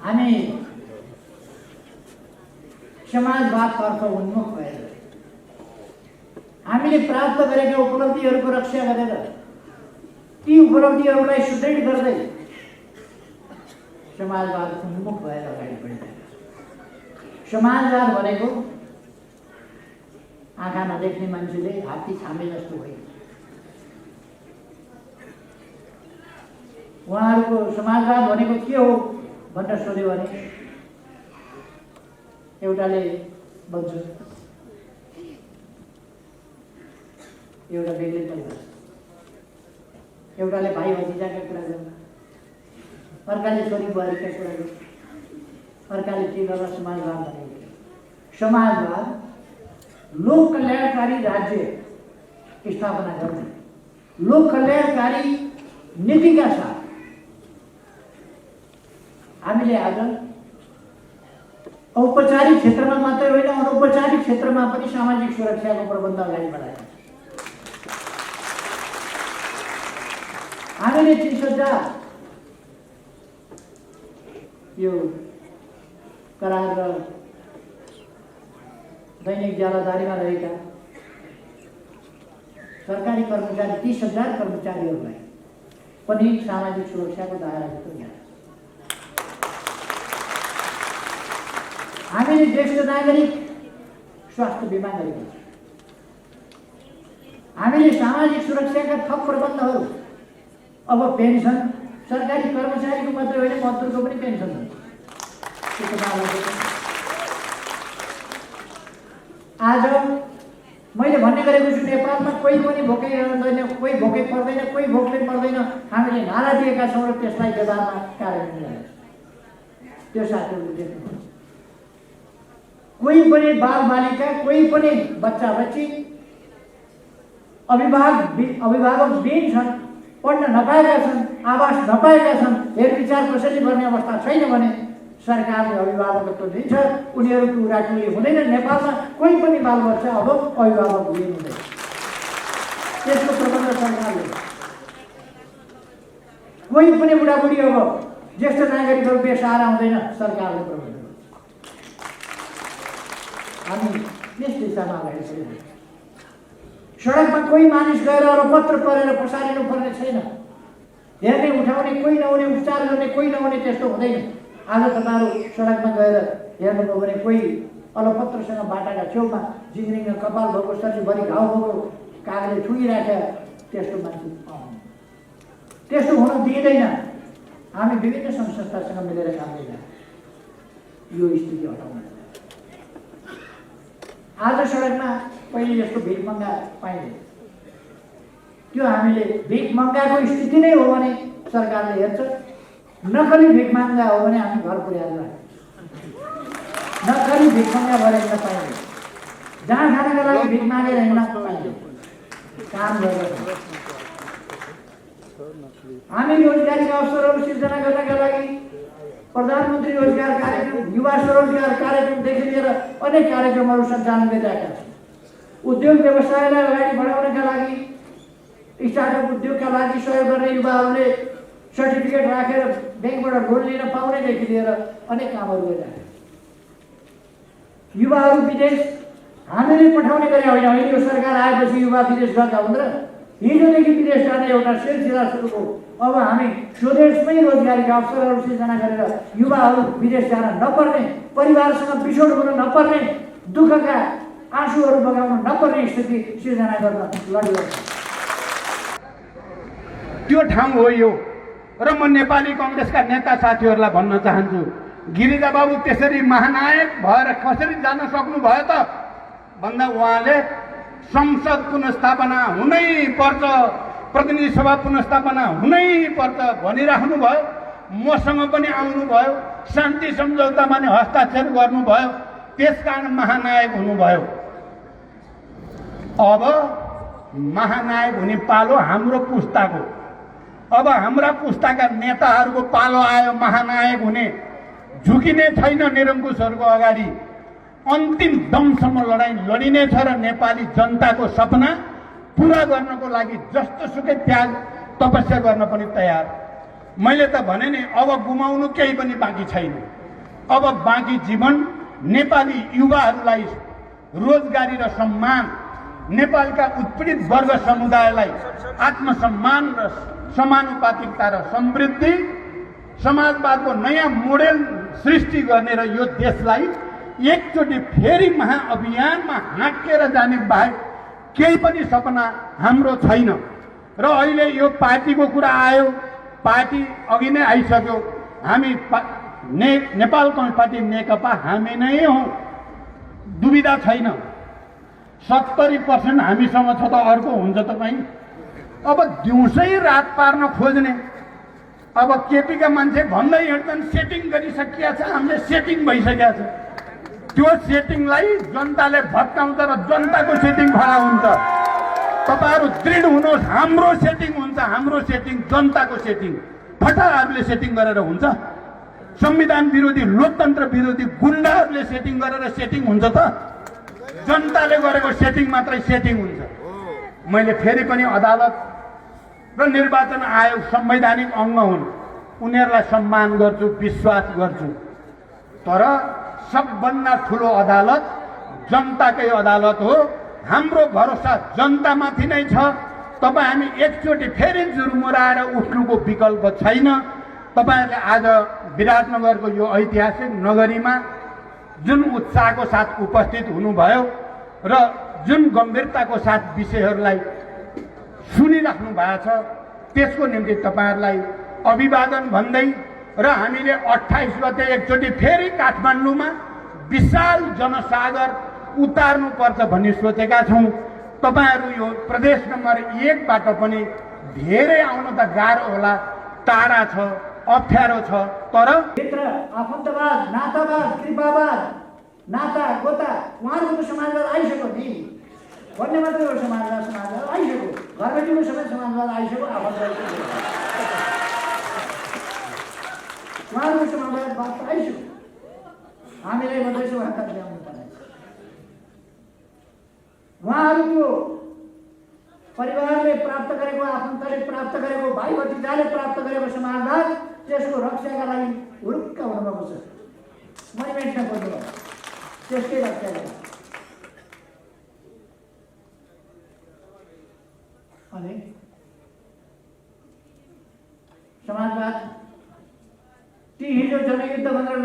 हामी समाजवादतर्फ उन्मुख भएर हामीले प्राप्त गरेका उपलब्धिहरूको रक्षा गरेर ती उपलब्धिहरूलाई सुदृढ गर्दै समाजवाद उन्मुख भएर अगाडि बढिरहेको। समाजवाद भनेको आँखा नदेख्ने मान्छेले हात्ती छामे जस्तो भयो। उहाँहरूको समाजवाद भनेको के हो भनेर सोध्यो भने एउटाले भन्छ एउटा बेग्लै परिवार, एउटाले भाइ भतिजाका कुरा गर्छ, अर्काले छोरी बुहारीका कुरा गर्छ, अर्काले के गर्छ। समाजवाद भनेको समाजवाद लोक कल्याणकारी राज्य स्थापना गर्ने, लोक कल्याणकारी नीतिका साथ हामीले आज औपचारिक क्षेत्रमा मात्रै होइन, अनौपचारिक क्षेत्रमा पनि सामाजिक सुरक्षाको प्रबन्ध अगाडि बढाएको छ। हामीले 30,000 यो करार र दैनिक ज्यालादारीमा रहेका सरकारी कर्मचारी 30,000 कर्मचारीहरूलाई पनि सामाजिक सुरक्षाको दायराभित्र ल्याएको छ। हामीले ज्येष्ठ नागरिक स्वास्थ्य बिमा गरेको छ। हामीले सामाजिक सुरक्षाका थप प्रबन्धहरू, अब पेन्सन सरकारी कर्मचारीको मात्रै होइन, मजदुरको पनि पेन्सन हुन्छ। आज मैले भन्ने गरेको छु, नेपालमा कोही पनि भोकै रहँदैन, कोही भोकै पर्दैन, कोही भोकले पर्दैन। हामीले नारा दिएका छौँ र त्यसलाई व्यवहारमा कार्यान्वयन गरेका छौँ। त्यो साथीहरूले देख्नुहुन्छ, कोही पनि बालबालिका, कोही पनि बच्चा बच्ची अभिभावक बिन छन्, पढ्न नपाएका छन्, आवास नपाएका छन्, हेरविचार कसैले गर्ने अवस्था छैन भने सरकारले अभिभावकत्व दिन्छ, उनीहरूको उडाटुली हुँदैन। नेपालमा कोही पनि बालबच्चा अब अभिभावक हुँदैन, त्यसको प्रबन्ध सरकारले। कोही पनि बुढाबुढी अब ज्येष्ठ नागरिकहरू बेसहारा हुँदैन, सरकारले प्रबन्ध। हामी यस दिशामा अगाडि छैन। सडकमा कोही मानिस गएर पत्र परेर पसारिनु पर्ने छैन। हेर्ने उठाउने कोही नहुने, उपचार गर्ने कोही नहुने, त्यस्तो हुँदैन। आज तपाईँहरू सडकमा गएर हेर्नुभयो भने कोही अलपत्रसँग बाटाका छेउमा जिग्रिङ कपाल भएको, शरीरभरि घाउ भएको, कागले ठुगिराख्या त्यस्तो मान्छे पाउनु। त्यस्तो हुन दिँदैन। हामी विभिन्न संस्थासँग मिलेर काम गरिरहेका यो स्थिति हटाउन। आज सडकमा पहिले जस्तो भिखमङ्गा पाइँदैन। त्यो हामीले भिखमङ्गाको स्थिति नै हो भने सरकारले हेर्छ, नक्कली भिखमङ्गा हो भने हामी घर पुर्याएर नक्कली भिखमङ्गा भएर हिँड्न पाइँदैन। जहाँ खानाको लागि भिख मागेर हिँड्न पाइँदैन। काम गरेर हामी रोजगारीका अवसरहरू सिर्जना गर्नका लागि प्रधानमन्त्री रोजगार कार्यक्रम, युवा स्वरोजगार कार्यक्रमदेखि लिएर अनेक कार्यक्रमहरू सञ्चालन गरिरहेका छौँ। उद्योग व्यवसायलाई अगाडि बढाउनका लागि, स्टार्टअप उद्योगका लागि सहयोग गर्ने युवाहरूले सर्टिफिकेट राखेर ब्याङ्कबाट लोन लिन पाउनेदेखि लिएर अनेक कामहरू गरिरहेका छौँ। युवाहरू विदेश हामीले पठाउने गरे होइन। अहिले यो सरकार आएपछि युवा विदेश गएका हुन् र हिजोदेखि विदेश जाने एउटा सिलसिला सुरु हो। अब हामी स्वदेशमै रोजगारीका अवसरहरू सिर्जना गरेर युवाहरू विदेश जान नपर्ने, परिवारसँग बिछोड हुन नपर्ने, दुःखका आँसुहरू बगाउन नपर्ने स्थिति सिर्जना गर्न लडिरहेको छ। त्यो ठाउँ हो यो। र म नेपाली कङ्ग्रेसका नेता साथीहरूलाई भन्न चाहन्छु, गिरिजा बाबु त्यसरी महानायक भएर कसरी जान सक्नुभयो त भन्दा उहाँले संसद पुनर्स्थापना हुनै पर्छ, प्रतिनिधि सभा पुनर्स्थापना हुनै पर्छ भनिराख्नु भयो। मसँग पनि आउनुभयो, शान्ति सम्झौतामा नि हस्ताक्षर गर्नुभयो, त्यसकारण महानायक हुनुभयो। अब महानायक हुने पालो हाम्रो पुस्ताको। अब हाम्रा पुस्ताका नेताहरूको पालो आयो महानायक हुने। झुकिने छैन निरङ्कुशहरूको अगाडि। अन्तिम दमसम्म लडाइँ लडिने छ र नेपाली जनताको सपना पुरा गर्नको लागि जस्तोसुकै त्याग तपस्या गर्न पनि तयार। मैले त भने नि, अब गुमाउनु केही पनि बाँकी छैन। अब बाँकी जीवन नेपाली युवाहरूलाई रोजगारी र सम्मान, नेपालका उत्पीडित वर्ग समुदायलाई आत्मसम्मान र समानुपातिकता र समृद्धि, समाजवादको नयाँ मोडेल सृष्टि गर्ने र यो देशलाई एकचोटि फेरि महाअभियानमा हाँकेर जाने बाहेक केही पनि सपना हाम्रो छैन। र अहिले यो पार्टीको कुरा आयो, पार्टी अघि नै आइसक्यो। हामी नेपाल कम्युनिस्ट पार्टी नेकपा हामी नै हौँ, दुविधा छैन। 70% हामीसँग छ त अर्को हुन्छ त कहीँ। अब दिउँसै रात पार्न खोज्ने, अब केपीका मान्छे भन्दै हिँड्छन् सेटिङ गरिसकिया छ, हामीले सेटिङ भइसकेका छ। त्यो सेटिङलाई जनताले भत्काउँछ र जनताको सेटिङ खडा हुन्छ। तपाईँहरू दृढ हुनुहोस्, हाम्रो सेटिङ हुन्छ, हाम्रो सेटिङ जनताको सेटिङ। फटाहरूले सेटिङ गरेर हुन्छ? संविधान विरोधी, लोकतन्त्र विरोधी गुन्डाहरूले सेटिङ गरेर सेटिङ हुन्छ त? जनताले गरेको सेटिङ मात्रै सेटिङ हुन्छ। मैले फेरि पनि अदालत र निर्वाचन आयोग संवैधानिक अङ्ग हुन्, उनीहरूलाई सम्मान गर्छु, विश्वास गर्छु। तर सबभन्दा ठुलो अदालत जनताकै अदालत हो। हाम्रो भरोसा जनतामाथि नै छ। तपाईँ हामी एकचोटि फेरि जुर्मुराएर उठ्नुको विकल्प छैन। तपाईँहरूले आज विराटनगरको यो ऐतिहासिक नगरीमा जुन उत्साहको साथ उपस्थित हुनुभयो र जुन गम्भीरताको साथ विषयहरूलाई सुनिराख्नु भएको छ, त्यसको निम्ति तपाईँहरूलाई अभिवादन भन्दै र हामीले 28 गते एकचोटि फेरि काठमाडौँमा विशाल जनसागर उतार्नुपर्छ भन्ने सोचेका छौँ। तपाईँहरू यो प्रदेश नम्बर 1बाट पनि धेरै आउन त गाह्रो होला, टाढा छ, अप्ठ्यारो छ। तर भित्र आफन्तवाद, नातावाद, कृपावाद, नाता गोता उहाँहरूको समाजवाद आइसक्यो नि भन्ने मात्रै हो। समाजवाद आइसक्यो, घरबेटीको समेत समाजवाद आइसक्यो, आफन्तवाद उहाँहरूको समाजवाद आइसक्यो। हामीलाई मात्रै उहाँका ल्याउनु पर्ने। उहाँहरूको परिवारले प्राप्त गरेको, आफन्तले प्राप्त गरेको, भाइ भतिजाले प्राप्त गरेको समाजवाद, त्यसको रक्षाका लागि हुरुक्क हुनुभएको छ। मैले मेट्न खोज्नुभयो त्यसकै रक्षा गर्नु।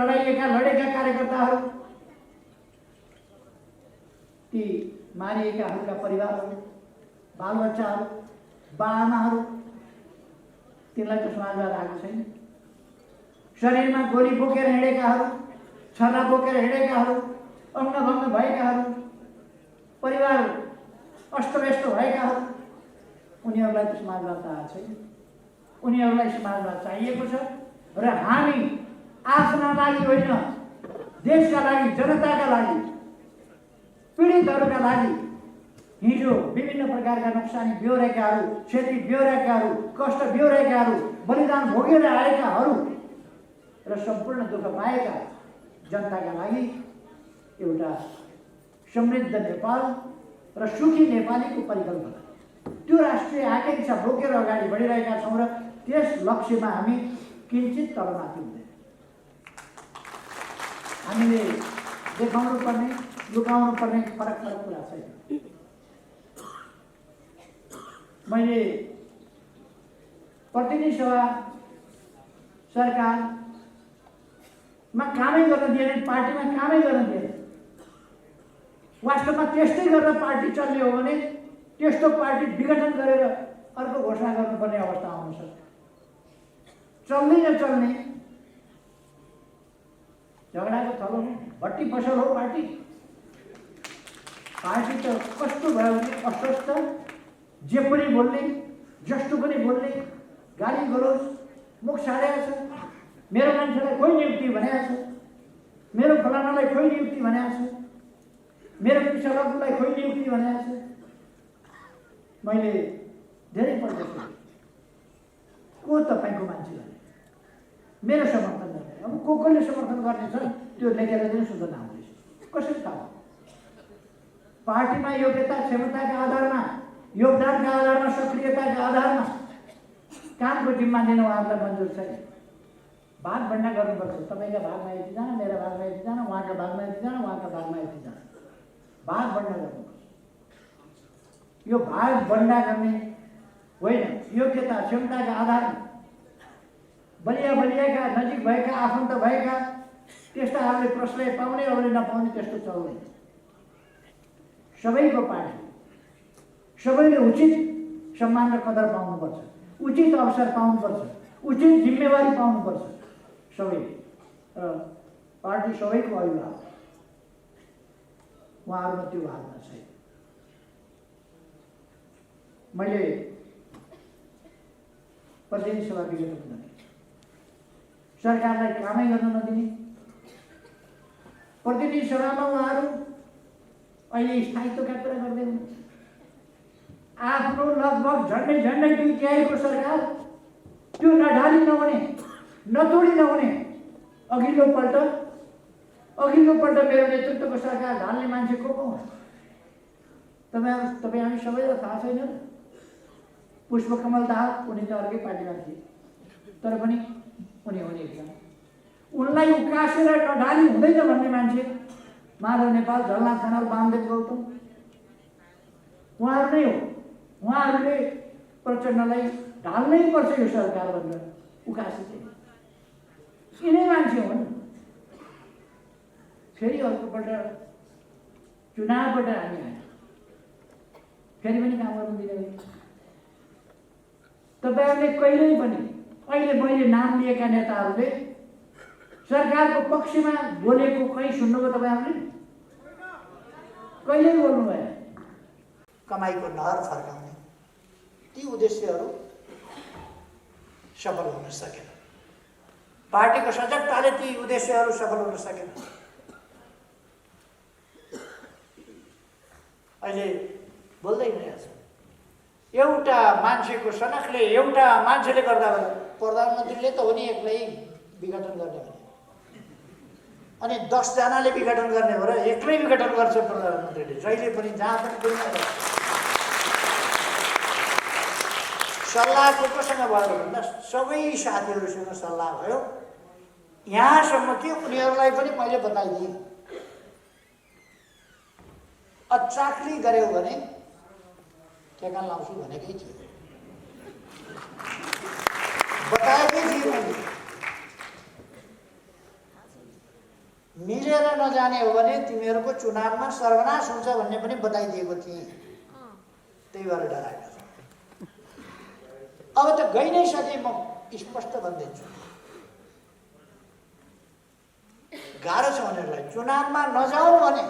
लडेका कार्यकर्ताहरू, ती मारिएकाहरूका परिवारहरू, बालबच्चाहरू, बाआमाहरू, तिनलाई त समाजवाद आएको छैन। शरीरमा गोली बोकेर हिँडेकाहरू, छर्रा बोकेर हिँडेकाहरू, अङ्गभङ्ग भएकाहरू, परिवार अस्तव्यस्त भएकाहरू, उनीहरूलाई त समाजवाद आएको छैन। उनीहरूलाई समाजवाद चाहिएको छ र हामी आफ्ना लागि होइन, देशका लागि, जनताका लागि, पीडितहरूका लागि हिजो विभिन्न प्रकारका नोक्सानी बिहोरेकाहरू, क्षति बिहोरेकाहरू, कष्ट बिहोरेकाहरू, बलिदान भोगेर आएकाहरू र सम्पूर्ण दुःख पाएका जनताका लागि एउटा समृद्ध नेपाल र सुखी नेपालीको परिकल्पना, त्यो राष्ट्रिय आकांक्षा बोकेर अगाडि बढिरहेका छौँ र त्यस लक्ष्यमा हामी किञ्चित तलमाथि हुँदैन। हामीले देखाउनु पर्ने, लुकाउनु पर्ने फरक कुरा छैन। मैले प्रतिनिधि सभा सरकारमा कामै गर्न दिएन, पार्टीमा कामै गर्न दिएन। वास्तवमा त्यस्तै गरेर पार्टी चल्ने हो भने त्यस्तो पार्टी विघटन गरेर अर्को घोषणा गर्नुपर्ने अवस्था आउन सक्छ। चल्दै नचल्ने झगडाको थलो हो, भट्टी पसल हो पार्टी। पार्टी त कस्तो भयो भने अस्वस्थ, जे पनि बोल्ने, जस्तो पनि बोल्ने, गाली गलोज, मुख छाडेको छ। मेरो मान्छेलाई खोइ नियुक्ति भनेको छ, मेरो फलानालाई खोइ नियुक्ति भनेको छ, मेरो पिछलालाई खोइ नियुक्ति भनेको छ। मैले धेरैपल्ट सोधेँ, को तपाईँको मान्छे मेरो समर्थन गर्ने? अब कसले समर्थन गर्ने छ त्यो लेखेर दिन सूचना आउँदैछ। कसरी थाहा? पार्टीमा योग्यता क्षमताका आधारमा, योगदानका आधारमा, सक्रियताका आधारमा कामको जिम्मा दिन उहाँहरूलाई मन्जुर छैन। भागभन्डा गर्नुपर्छ। तपाईँका भागमा यतिजना, मेरा भागमा यतिजना, उहाँका भागमा यतिजना, उहाँका भागमा यतिजना, भागभन्डा गर्नुपर्छ। यो भागभन्डा गर्ने होइन, योग्यता क्षमताका आधारमा बलियाका नजिक भएका, आफन्त भएका त्यस्ताहरूले प्रश्रय पाउने, अरूले नपाउने त्यस्तो चल्दैन। सबैको पार्टी, सबैले उचित सम्मान र कदर पाउनुपर्छ, उचित अवसर पाउनुपर्छ, उचित जिम्मेवारी पाउनुपर्छ सबैले। र पार्टी सबैको अभिभावक, उहाँहरूमा त्यो भावना छैन। मैले प्रतिनिधि सभा विगत गर्ने, सरकारलाई कामै गर्न नदिने, प्रतिनिधि सभामा उहाँहरू अहिले स्थायित्वका कुरा गर्दै हुनुहुन्छ। आफ्नो लगभग झन्डै 2 तिहाईको सरकार त्यो नढाली नहुने, नतोडी नहुने, अघिल्लोपल्ट मेरो नेतृत्वको सरकार ढाल्ने मान्छे को हो? तपाईँ हामी सबैलाई थाहा छैन। पुष्पकमल दाहाल, उनी त अर्कै पार्टीमा थिए, तर पनि उनी हुने एकजना। उनलाई उकासेर नढाली हुँदैन भन्ने मान्छे माधव नेपाल, झलनाथ खनाल, वामदेव गौतम, उहाँहरू नै हो। उहाँहरूले प्रचण्डलाई ढाल्नै पर्छ यो सरकार भनेर उकासे चाहिँ यिनै मान्छे हुन्। फेरि अर्कोपल्ट चुनावबाट हामी आयौँ, फेरि पनि काम गर्नु दिँदैन। तपाईँहरूले कहिल्यै पनि, अहिले मैले नाम लिएका नेताहरूले सरकारको पक्षमा बोलेको कहीँ सुन्नुभयो तपाईँहरूले? कहिल्यै बोल्नु भएन। कमाईको नहर फर्काउने ती उद्देश्यहरू सफल हुन सकेन। पार्टीको सजगताले ती उद्देश्यहरू सफल हुन सकेन। अहिले बोल्दै हुनेछ, एउटा मान्छेको सनकले, एउटा मान्छेले गर्दा प्रधानमन्त्रीले त हो नि एक्लै विघटन गर्ने भने, अनि 10 जनाले विघटन गर्ने हो र एक्लै विघटन गर्छ प्रधानमन्त्रीले जहिले पनि, जहाँ पनि दुनियाँमा। सल्लाह कोसँग भयो भन्दा सबै साथीहरूसँग सल्लाह भयो। यहाँसम्म कि उनीहरूलाई पनि मैले बताइदिएँ, अचाक्ली गऱ्यौ भने ठेगान लाउँछु भनेकै थियो, बताएकै थिएँ मैले। मिलेर नजाने हो भने तिमीहरूको चुनावमा सर्वनाश हुन्छ भन्ने पनि बताइदिएको थिएँ। त्यही भएर डराएका छन्। अब त गइ नै सके, म स्पष्ट भन्दैछु। गाह्रो छ उनीहरूलाई। चुनावमा नजाउँ भने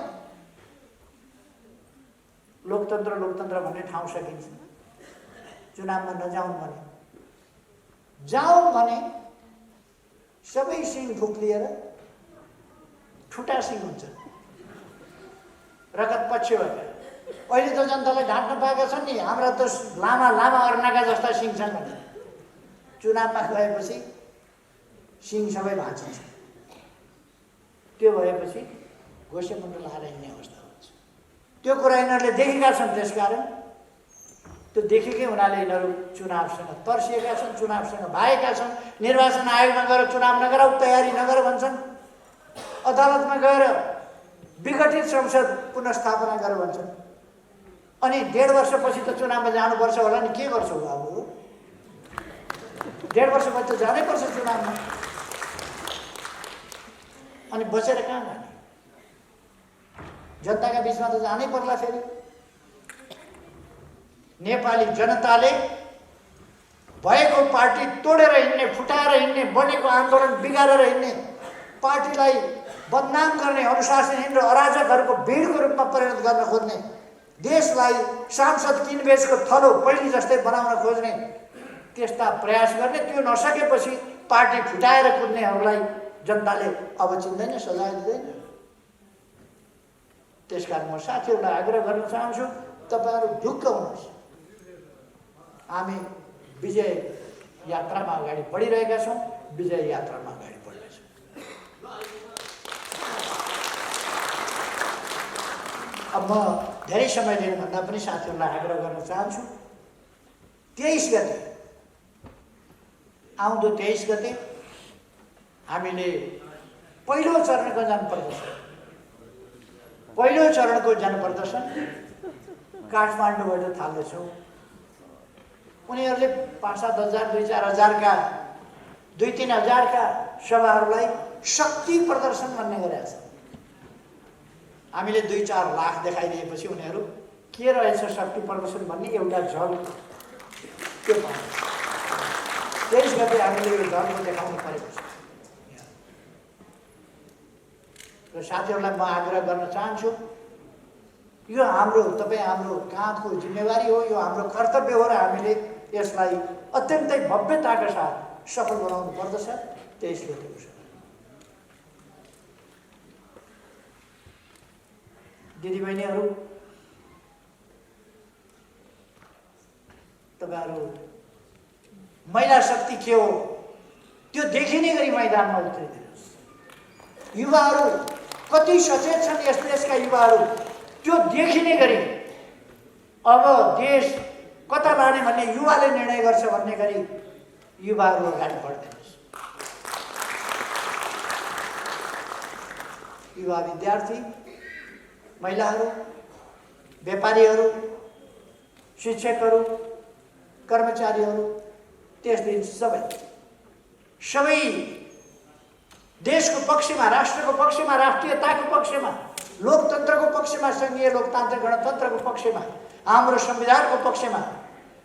लोकतन्त्र लोकतन्त्र भन्ने ठाउँ सकिन्छ। चुनावमा नजाउँ भने, जाउँ भने सबै सिङ फुक्लिएर ठुटा सिङ हुन्छ, रगत पछ्यौबाट। अहिले त जनतालाई ढाँट्न पाएका छन् नि, हाम्रा त लामा लामा अर्नाका जस्ता सिङ छन् भने। चुनावमा गएपछि सिङ सबै भाँचिन्छ। त्यो भएपछि घोसेमुन्डो लाएर हिँड्ने अवस्था हुन्छ। त्यो कुरा यिनीहरूले देखेका छन्। त्यसकारण त्यो देखेकै हुनाले यिनीहरू चुनावसँग तर्सिएका छन्, चुनावसँग भागेका छन्। निर्वाचन आयोगमा गएर चुनाव नगराऊ, तयारी नगर भन्छन्। अदालतमा गएर विघटित संसद पुनर्स्थापना गर भन्छन्। अनि 1.5 वर्षपछि त चुनावमा जानुपर्छ होला नि। के गर्छौ बाबु? 1.5 वर्षपछि त जानै पर्छ चुनावमा। अनि बसेर कहाँ जाने? जनताका बिचमा त जानै पर्ला। फेरि नेपाली जनताले भएको पार्टी तोडेर हिँड्ने, फुटाएर हिँड्ने, बनेको आन्दोलन बिगारेर हिँड्ने, पार्टीलाई बदनाम गर्ने, अनुशासनहीन र अराजकहरूको भिडको रूपमा परिणत गर्न खोज्ने, देशलाई सांसद किनबेचको थलो पहिले जस्तै बनाउन खोज्ने, त्यस्ता प्रयास गर्ने। त्यो नसकेपछि पार्टी फुटाएर कुद्नेहरूलाई जनताले अब चिन्दैन, सजाय दिँदैन। त्यसकारण म साथीहरूलाई आग्रह गर्न चाहन्छु, तपाईँहरू ढुक्क हुनुहोस्। हामी विजय यात्रामा अगाडि बढिरहेका छौँ। विजय यात्रामा अगाडि बढ्नेछौँ। अब म धेरै समय लिनुभन्दा पनि साथीहरूलाई आग्रह गर्न चाहन्छु, 23 गते, आउँदो 23 गते हामीले पहिलो चरणको जनप्रदर्शन काठमाडौँबाट थाल्दैछौँ। उनीहरूले 5-7 हजार, 2-4 हजारका, 2-3 हजारका सभाहरूलाई शक्ति प्रदर्शन भन्ने गरेका छन्। हामीले 2-4 लाख देखाइदिएपछि उनीहरू के रहेछ शक्ति प्रदर्शन भन्ने एउटा झल त्यो पाउँछ। 23 गते हामीले यो झलको देखाउनु परेको छ। र साथीहरूलाई म आग्रह गर्न चाहन्छु, यो हाम्रो, तपाईँ हाम्रो काँधको जिम्मेवारी हो, यो हाम्रो कर्तव्य हो र हामीले यसलाई अत्यन्तै भव्यताका साथ सफल बनाउनु पर्दछ। 23 गतेको समय दिदीबहिनीहरू, तपाईँहरू महिला शक्ति के हो त्यो देखिने गरी मैदानमा उत्रिदिनुहोस्। युवाहरू कति सचेत छन् यस देशका युवाहरू, त्यो देखिने गरी अब देश कता लाने भन्ने युवाले निर्णय गर्छ भन्ने गरी युवाहरू अगाडि बढ्दिनुहोस्। युवा विद्यार्थी, महिलाहरू, व्यापारीहरू, शिक्षकहरू, कर्मचारीहरू, त्यस दिन सबै देशको पक्षमा, राष्ट्रको पक्षमा, राष्ट्रियताको पक्षमा, लोकतन्त्रको पक्षमा, सङ्घीय लोकतान्त्रिक गणतन्त्रको पक्षमा, हाम्रो संविधानको पक्षमा,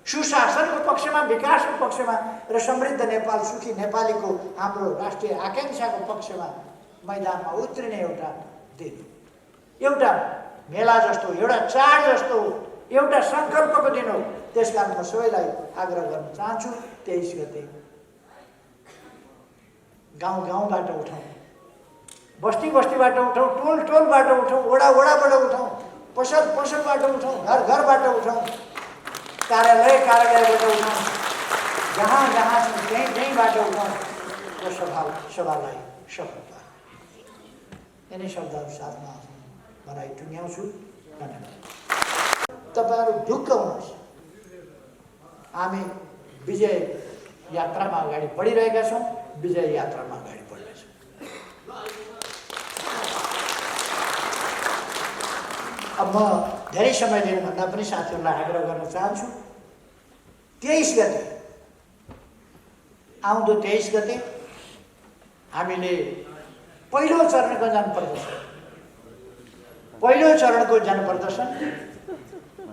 सुशासनको पक्षमा, विकासको पक्षमा र समृद्ध नेपाल, सुखी नेपालीको हाम्रो राष्ट्रिय आकांक्षाको पक्षमा मैदानमा उत्रिने एउटा दिन, एउटा मेला जस्तो, एउटा चाड जस्तो, एउटा सङ्कल्पको दिन हो। त्यसकारण म सबैलाई आग्रह गर्न चाहन्छु, 23 गते गाउँबाट उठौँ, बस्तीबाट उठौँ, टोलबाट उठौँ, वडाबाट उठौँ, पसलबाट उठौँ, घरबाट उठौँ, कार्यालयबाट उठौँ, जहाँ छौँ त्यहीँबाट उठौँ र सभालाई सफल पारौँ। यिनै शब्दहरू साथमा भनाइ टुङ्ग्याउँछु। धन्यवाद। तपाईँहरू ढुक्क हुनुहोस्। हामी विजय यात्रामा अगाडि बढिरहेका छौँ। विजय यात्रामा अगाडि बढ्नेछौँ। अब म धेरै समय लिनुभन्दा पनि साथीहरूलाई आग्रह गर्न चाहन्छु, 23 गते, आउँदो 23 गते हामीले पहिलो चरणको जनप्रदर्शन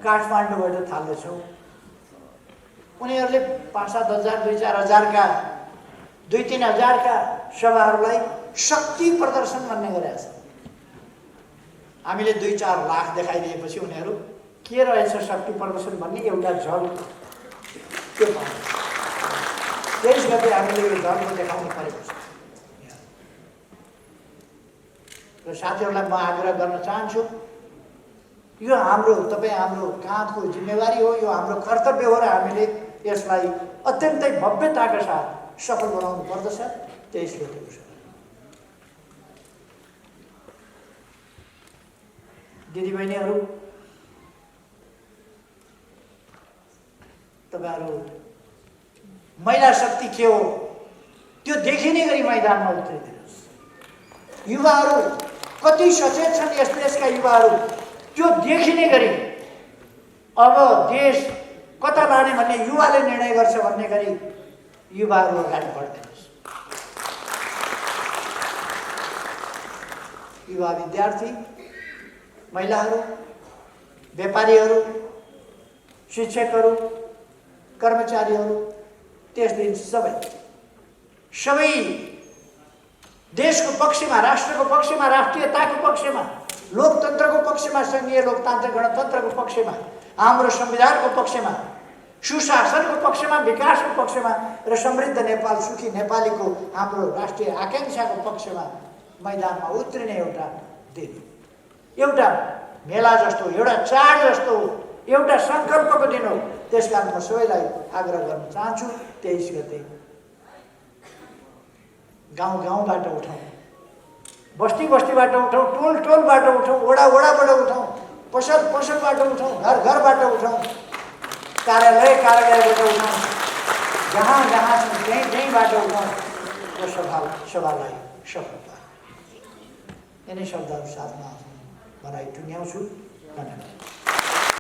काठमाडौँबाट थाल्दैछौँ। उनीहरूले 5-7 हजार 2-4 हजारका 2-3 हजारका सभाहरूलाई शक्ति प्रदर्शन भन्ने गरेका छन्। हामीले 2-4 लाख देखाइदिएपछि उनीहरू के रहेछ शक्ति प्रदर्शन भन्ने एउटा झल्क त्यो पाउँछ। 23 गते हामीले यो झल्क देखाउनु परेको छ। र साथीहरूलाई म आग्रह गर्न चाहन्छु, यो हाम्रो हाम्रो काँधको जिम्मेवारी हो, यो हाम्रो कर्तव्य हो र हामीले यसलाई अत्यन्तै भव्यताका साथ सफल बनाउनु पर्दछ। 23 गतेको छ। दिदीबहिनीहरू, तपाईहरु महिला शक्ति के हो त्यो देखिने गरी मैदानमा उत्रिदिनुहोस्। युवाहरू कति सचेत छन् यस देशका युवाहरू, त्यो देखिने गरी अब देश कता लाने भन्ने युवाले निर्णय गर्छ भन्ने गरी युवाहरू अगाडि बढ्दिनुहोस्। युवा विद्यार्थी, महिलाहरू, व्यापारीहरू, शिक्षकहरू, कर्मचारीहरू त्यस दिन सबै देशको पक्षमा, राष्ट्रको पक्षमा, राष्ट्रियताको पक्षमा, लोकतन्त्रको पक्षमा, संघीय लोकतान्त्रिक गणतन्त्रको पक्षमा, हाम्रो संविधानको पक्षमा, सुशासनको पक्षमा, विकासको पक्षमा र समृद्ध नेपाल, सुखी नेपालीको हाम्रो राष्ट्रिय आकांक्षाको पक्षमा मैदानमा उत्रिने एउटा दिन, एउटा मेला जस्तो, एउटा चाड जस्तो, एउटा संकल्पको दिन हो। त्यसकारण म सबैलाई आग्रह गर्न चाहन्छु, 23 गते गाउँबाट उठाउँ, बस्तीबाट उठाउँ, टोलबाट उठाउँ, वडाबाट उठाउँ, पसलबाट उठाउँ, घरबाट उठाउँ, कार्यालयबाट उठाउँ, जहाँ छ त्यहीँबाट उठाउँ र सभालाई सफल पारौँ। यिनै शब्दहरू साथमा भनाइ टुङ्ग्याउँछु। धन्यवाद।